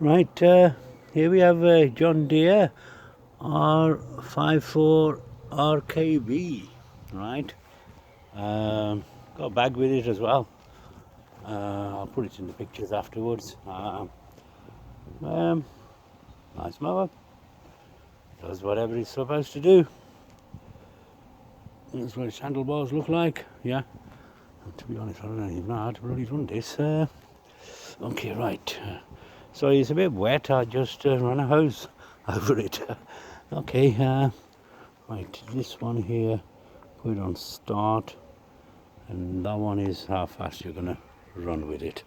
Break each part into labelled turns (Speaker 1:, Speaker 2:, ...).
Speaker 1: Right, here we have a John Deere R54 RKB, right? Got a bag with it as well. I'll put it in the pictures afterwards. Nice mower. Does whatever it's supposed to do. That's what its handlebars look like, yeah. And to be honest, I don't even know how to really run this. Okay, right. So it's a bit wet. I just run a hose over it. Okay, right. This one here, put it on start, and that one is how fast you're gonna run with it.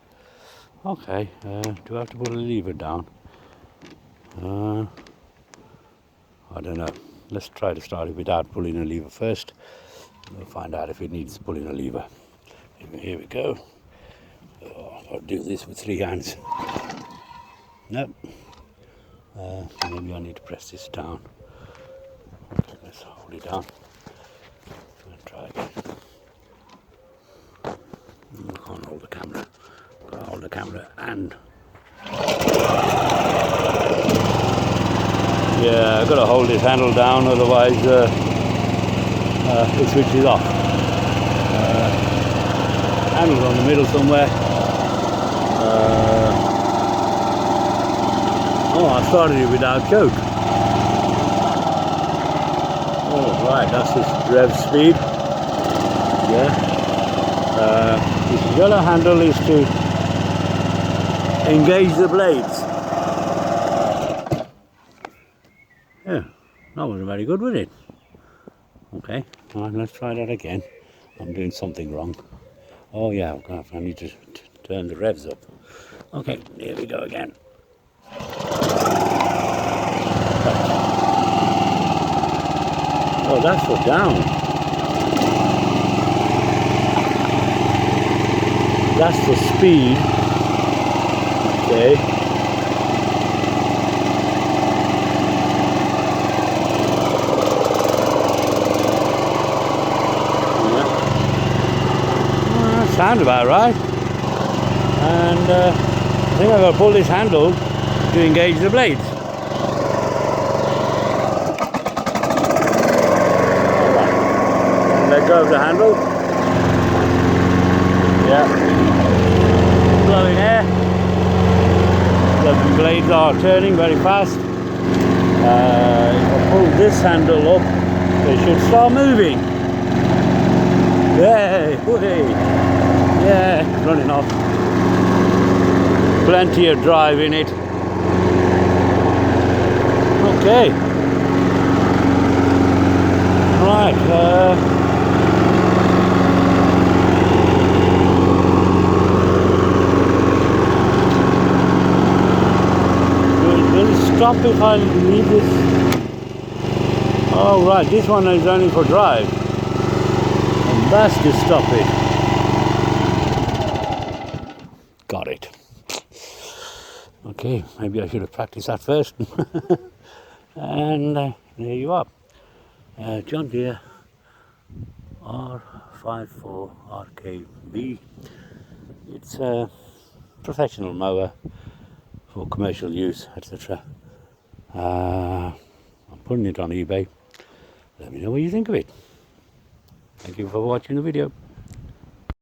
Speaker 1: Okay, do I have to put a lever down? I don't know. Let's try to start it without pulling a lever first. We'll find out if it needs pulling a lever. Here we go. Oh, I'll do this with 3 hands. Nope. Maybe I need to press this down. Okay, let's hold it down and try again. I can't hold the camera. I've got to hold the camera and yeah, I've got to hold this handle down, otherwise it switches off. Handle's on the middle somewhere. Oh, I started it without choke. Oh, right, that's this rev speed. Yeah. This yellow handle is to engage the blades. Yeah, that wasn't very good, was it? Okay, all right, let's try that again. I'm doing something wrong. Oh yeah, I need to turn the revs up. Okay, here we go again. Oh, that's for down. That's for speed. Okay. Yeah. Sounds about right. And I think I've got to pull this handle to engage the blades. Let go of the handle. Yeah. Blowing air. The blades are turning very fast. If I pull this handle up, they should start moving. Yay! Yeah, running off. Plenty of drive in it. Okay. Right. Will it stop if I leave this? Oh right, this one is only for drive. And that's to stop it. Got it. Okay, maybe I should have practiced that first. And there you are. John Deere R54 RKB. It's a professional mower for commercial use, etc. I'm putting it on eBay. Let me know what you think of it. Thank you for watching the video.